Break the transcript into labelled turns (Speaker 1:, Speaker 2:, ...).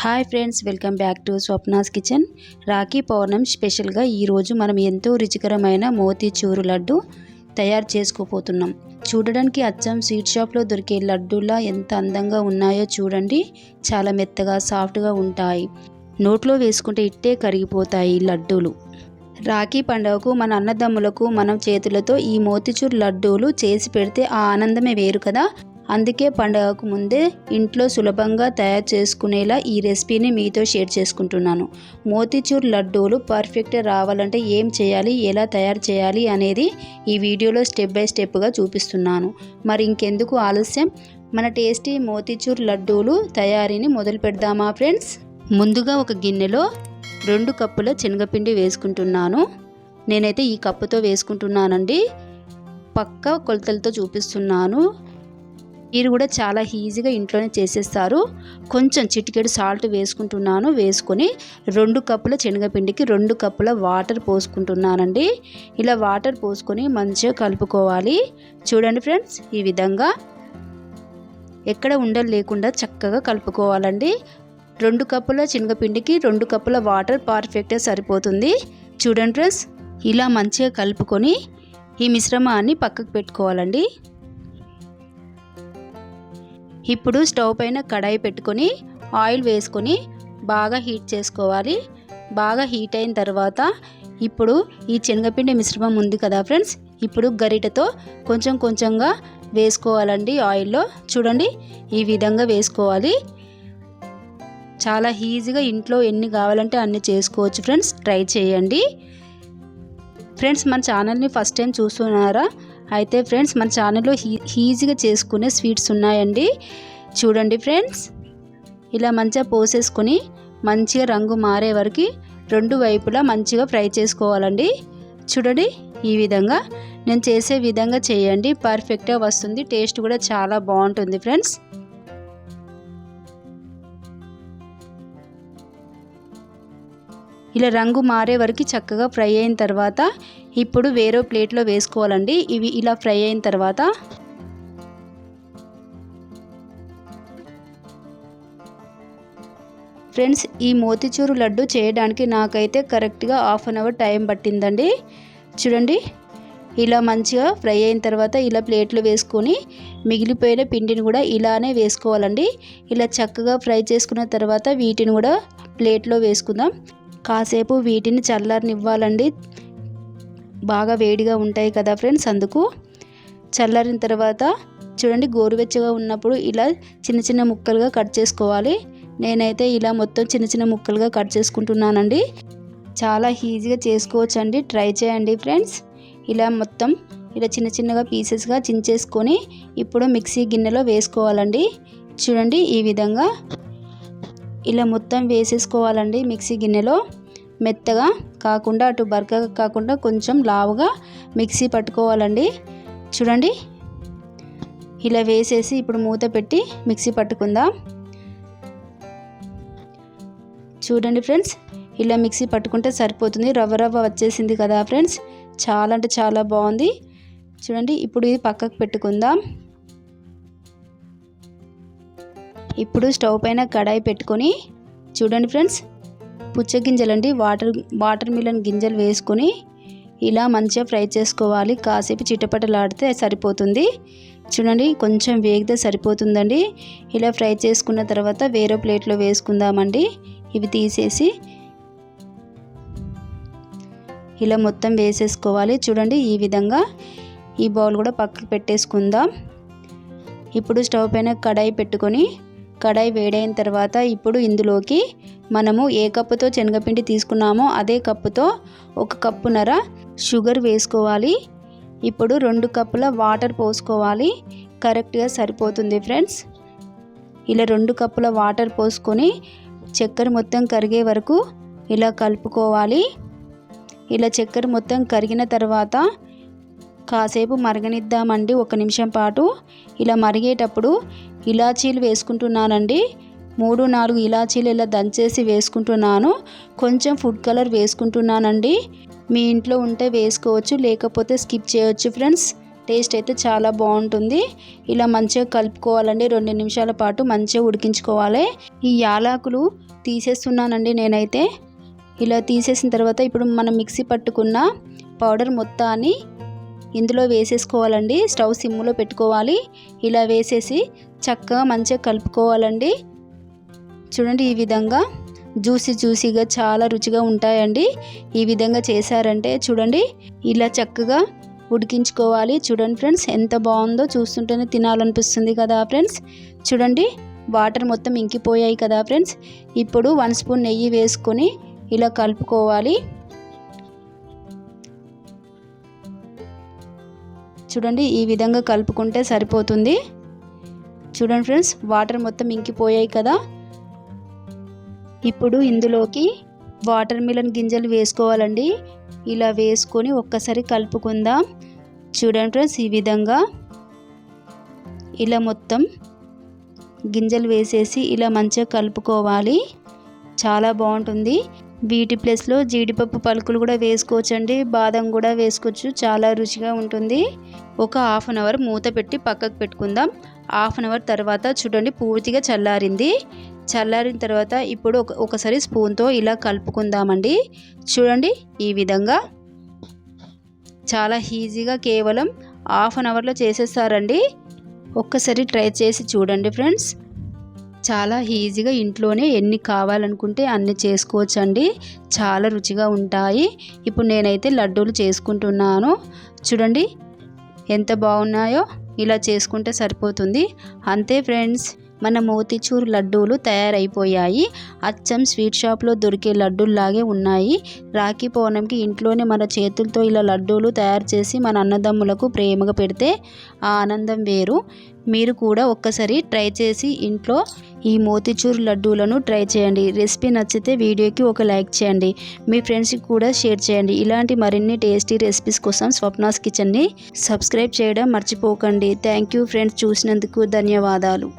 Speaker 1: Hi friends, welcome back to Swapna's kitchen. Rakhi Pournami స్పెషల్గా ఈరోజు మనం ఎంతో రుచికరమైన మోతీచూరు లడ్డు తయారు చేసుకోబోతున్నాం. చూడడానికి అచ్చం స్వీట్ షాప్లో దొరికే లడ్డూలా ఎంత అందంగా ఉన్నాయో చూడండి. చాలా మెత్తగా సాఫ్ట్గా ఉంటాయి. నోట్లో వేసుకుంటే ఇట్టే కరిగిపోతాయి ఈ లడ్డూలు. రాఖీ పండుగకు మన అన్నదమ్ములకు మనం చేతులతో ఈ మోతీచూర్ లడ్డూలు చేసి పెడితే ఆ ఆనందమే వేరు కదా. అందుకే పండుగకు ముందే ఇంట్లో సులభంగా తయారు చేసుకునేలా ఈ రెసిపీని మీతో షేర్ చేసుకుంటున్నాను. మోతీచూర్ లడ్డూలు పర్ఫెక్ట్గా రావాలంటే ఏం చేయాలి, ఎలా తయారు చేయాలి అనేది ఈ వీడియోలో స్టెప్ బై స్టెప్గా చూపిస్తున్నాను. మరి ఇంకెందుకు ఆలస్యం, మన టేస్టీ మోతీచూర్ లడ్డూలు తయారీని మొదలు పెడదామా ఫ్రెండ్స్. ముందుగా ఒక గిన్నెలో 2 కప్పుల శనగపిండి వేసుకుంటున్నాను. నేనైతే ఈ కప్పుతో వేసుకుంటున్నానండి. పక్క కొలతలతో చూపిస్తున్నాను. మీరు కూడా చాలా ఈజీగా ఇంట్లోనే చేసేస్తారు. కొంచెం చిటికెడు సాల్ట్ వేసుకుంటున్నాను. వేసుకొని 2 కప్పుల శనగపిండికి 2 కప్పుల వాటర్ పోసుకుంటున్నానండి. ఇలా వాటర్ పోసుకొని మంచిగా కలుపుకోవాలి. చూడండి ఫ్రెండ్స్, ఈ విధంగా ఎక్కడ ఉండలు లేకుండా చక్కగా కలుపుకోవాలండి. 2 కప్పుల శనగపిండికి 2 కప్పుల వాటర్ పర్ఫెక్ట్గా సరిపోతుంది. చూడండి ఫ్రెండ్స్, ఇలా మంచిగా కలుపుకొని ఈ మిశ్రమాన్ని పక్కకు పెట్టుకోవాలండి. ఇప్పుడు స్టవ్ పైన కడాయి పెట్టుకొని ఆయిల్ వేసుకొని బాగా హీట్ చేసుకోవాలి. బాగా హీట్ అయిన తర్వాత ఇప్పుడు ఈ శనగపిండి మిశ్రమం ఉంది కదా ఫ్రెండ్స్, ఇప్పుడు గరిటెతో కొంచెం కొంచెంగా వేసుకోవాలండి ఆయిల్లో. చూడండి, ఈ విధంగా వేసుకోవాలి. చాలా ఈజీగా ఇంట్లో ఎన్ని కావాలంటే అన్ని చేసుకోవచ్చు ఫ్రెండ్స్. ట్రై చేయండి ఫ్రెండ్స్. మన ఛానల్ని ఫస్ట్ టైం చూస్తున్నారా? అయితే ఫ్రెండ్స్, మన ఛానల్లో ఈజీగా చేసుకునే స్వీట్స్ ఉన్నాయండి. చూడండి ఫ్రెండ్స్, ఇలా మంచిగా పోసేసుకొని మంచిగా రంగు మారే వరకు 2 వైపులా మంచిగా ఫ్రై చేసుకోవాలండి. చూడండి, ఈ విధంగా నేను చేసే విధంగా చేయండి. పర్ఫెక్ట్గా వస్తుంది. టేస్ట్ కూడా చాలా బాగుంటుంది ఫ్రెండ్స్. ఇలా రంగు మారే వరకు చక్కగా ఫ్రై అయిన తర్వాత ఇప్పుడు వేరే ప్లేట్లో వేసుకోవాలండి. ఇవి ఇలా ఫ్రై అయిన తర్వాత ఫ్రెండ్స్, ఈ మోతీచూరు లడ్డు చేయడానికి నాకైతే కరెక్ట్గా 1/2 అవర్ టైం పట్టిందండి. చూడండి, ఇలా మంచిగా ఫ్రై అయిన తర్వాత ఇలా ప్లేట్లో వేసుకొని మిగిలిపోయిన పిండిని కూడా ఇలానే వేసుకోవాలండి. ఇలా చక్కగా ఫ్రై చేసుకున్న తర్వాత వీటిని కూడా ప్లేట్లో వేసుకుందాం. కాసేపు వీటిని చల్లారనివ్వాలండి. బాగా వేడిగా ఉంటాయి కదా ఫ్రెండ్స్, అందుకు. చల్లారిన తర్వాత చూడండి, గోరువెచ్చగా ఉన్నప్పుడు ఇలా చిన్న చిన్న ముక్కలుగా కట్ చేసుకోవాలి. నేనైతే ఇలా మొత్తం చిన్న చిన్న ముక్కలుగా కట్ చేసుకుంటున్నానండి. చాలా ఈజీగా చేసుకోవచ్చు అండి. ట్రై చేయండి ఫ్రెండ్స్. ఇలా మొత్తం ఇలా చిన్న చిన్నగా పీసెస్గా చించేసుకొని ఇప్పుడు మిక్సీ గిన్నెలో వేసుకోవాలండి. చూడండి, ఈ విధంగా ఇలా మొత్తం వేసేసుకోవాలండి. మిక్సీ గిన్నెలో మెత్తగా కాకుండా అటు బరకగా కాకుండా కొంచెం లావుగా మిక్సీ పట్టుకోవాలండి. చూడండి, ఇలా వేసేసి ఇప్పుడు మూత పెట్టి మిక్సీ పట్టుకుందాం. చూడండి ఫ్రెండ్స్, ఇలా మిక్సీ పట్టుకుంటే సరిపోతుంది. రవ్వ రవ్వ వచ్చేసింది కదా ఫ్రెండ్స్, చాలా అంటే చాలా బాగుంది. చూడండి, ఇప్పుడు ఇది పక్కకు పెట్టుకుందాం. ఇప్పుడు స్టవ్ పైన కడాయి పెట్టుకొని చూడండి ఫ్రెండ్స్, పుచ్చగింజలండి, వాటర్ మిలన్ గింజలు వేసుకొని ఇలా మంచిగా ఫ్రై చేసుకోవాలి. కాసేపు చిటపటలాడితే సరిపోతుంది. చూడండి, కొంచెం వేగితే సరిపోతుందండి. ఇలా ఫ్రై చేసుకున్న తర్వాత వేరే ప్లేట్లో వేసుకుందామండి. ఇవి తీసేసి ఇలా మొత్తం వేసేసుకోవాలి. చూడండి, ఈ విధంగా ఈ బౌల్ కూడా పక్కకు పెట్టేసుకుందాం. ఇప్పుడు స్టవ్ పైన కడాయి పెట్టుకొని కడాయి వేడైన తర్వాత ఇప్పుడు ఇందులోకి మనము ఏ కప్పుతో శనగపిండి తీసుకున్నామో అదే కప్పుతో 1 కప్పున్నర షుగర్ వేసుకోవాలి. ఇప్పుడు 2 కప్పుల వాటర్ పోసుకోవాలి. కరెక్ట్గా సరిపోతుంది ఫ్రెండ్స్. ఇలా 2 కప్పుల వాటర్ పోసుకొని చక్కెర మొత్తం కరిగే వరకు ఇలా కలుపుకోవాలి. ఇలా చక్కెర మొత్తం కరిగిన తర్వాత కాసేపు మరగనిద్దామండి, 1 నిమిషం పాటు. ఇలా మరిగేటప్పుడు ఇలాచీలు వేసుకుంటున్నానండి. 3-4 ఇలాచీలు ఇలా దంచేసి వేసుకుంటున్నాను. కొంచెం ఫుడ్ కలర్ వేసుకుంటున్నానండి. మీ ఇంట్లో ఉంటే వేసుకోవచ్చు, లేకపోతే స్కిప్ చేయవచ్చు ఫ్రెండ్స్. టేస్ట్ అయితే చాలా బాగుంటుంది. ఇలా మంచిగా కలుపుకోవాలండి. 2 నిమిషాల పాటు మంచిగా ఉడికించుకోవాలి. ఈ యాలకులు తీసేస్తున్నానండి నేనైతే. ఇలా తీసేసిన తర్వాత ఇప్పుడు మనం మిక్సీ పట్టుకున్న పౌడర్ మొత్తాన్ని ఇందులో వేసేసుకోవాలండి. స్టవ్ సిమ్లో పెట్టుకోవాలి. ఇలా వేసేసి చక్కగా మంచిగా కలుపుకోవాలండి. చూడండి, ఈ విధంగా జ్యూసీగా చాలా రుచిగా ఉంటాయండి. ఈ విధంగా చేశారంటే చూడండి, ఇలా చక్కగా ఉడికించుకోవాలి. చూడండి ఫ్రెండ్స్, ఎంత బాగుందో, చూస్తుంటేనే తినాలనిపిస్తుంది కదా ఫ్రెండ్స్. చూడండి, వాటర్ మొత్తం ఇంకిపోయాయి కదా ఫ్రెండ్స్. ఇప్పుడు 1 స్పూన్ నెయ్యి వేసుకొని ఇలా కలుపుకోవాలి. చూడండి, ఈ విధంగా కలుపుకుంటే సరిపోతుంది. చూడండి ఫ్రెండ్స్, వాటర్ మొత్తం ఇంకిపోయాయి కదా. ఇప్పుడు ఇందులోకి వాటర్ మిలన్ గింజలు వేసుకోవాలండి. ఇలా వేసుకొని ఒక్కసారి కలుపుకుందాం. చూడండి ఫ్రెండ్స్, ఈ విధంగా ఇలా మొత్తం గింజలు వేసేసి ఇలా మంచిగా కలుపుకోవాలి. చాలా బాగుంటుంది. వీటి ప్లేస్లో జీడిపప్పు పలుకులు కూడా వేసుకోవచ్చండి, బాదం కూడా వేసుకోవచ్చు. చాలా రుచిగా ఉంటుంది. ఒక హాఫ్ అన్ అవర్ మూత పెట్టి పక్కకు పెట్టుకుందాం. హాఫ్ అన్ అవర్ తర్వాత చూడండి, పూర్తిగా చల్లారింది. చల్లారిన తర్వాత ఇప్పుడు ఒకసారి స్పూన్తో ఇలా కలుపుకుందామండి. చూడండి, ఈ విధంగా చాలా ఈజీగా కేవలం హాఫ్ అన్ అవర్లో చేసేస్తారండి. ఒక్కసారి ట్రై చేసి చూడండి ఫ్రెండ్స్. చాలా ఈజీగా ఇంట్లోనే ఎన్ని కావాలనుకుంటే అన్ని చేసుకోవచ్చండి. చాలా రుచిగా ఉంటాయి. ఇప్పుడు నేనైతే లడ్డూలు చేసుకుంటున్నాను. చూడండి ఎంత బాగున్నాయో. ఇలా చేసుకుంటే సరిపోతుంది. అంతే ఫ్రెండ్స్, మన మోతీచూర్ లడ్డూలు తయారైపోయాయి. అచ్చం స్వీట్ షాప్లో దొరికే లడ్డూల్లాగే ఉన్నాయి. రాఖీ పౌర్ణమికి ఇంట్లోనే మన చేతులతో ఇలా లడ్డూలు తయారు చేసి మన అన్నదమ్ములకు ప్రేమగా పెడితే ఆ ఆనందం వేరు. మీరు కూడా ఒక్కసారి ట్రై చేసి ఇంట్లో ఈ మోతీచూర్ లడ్డూలను ట్రై చేయండి. రెసిపీ నచ్చితే వీడియోకి ఒక లైక్ చేయండి. మీ ఫ్రెండ్స్కి కూడా షేర్ చేయండి. ఇలాంటి మరిన్ని టేస్టీ రెసిపీస్ కోసం స్వప్నాస్ కిచెన్ని సబ్స్క్రైబ్ చేయడం మర్చిపోకండి. థ్యాంక్ యూ ఫ్రెండ్స్, చూసినందుకు ధన్యవాదాలు.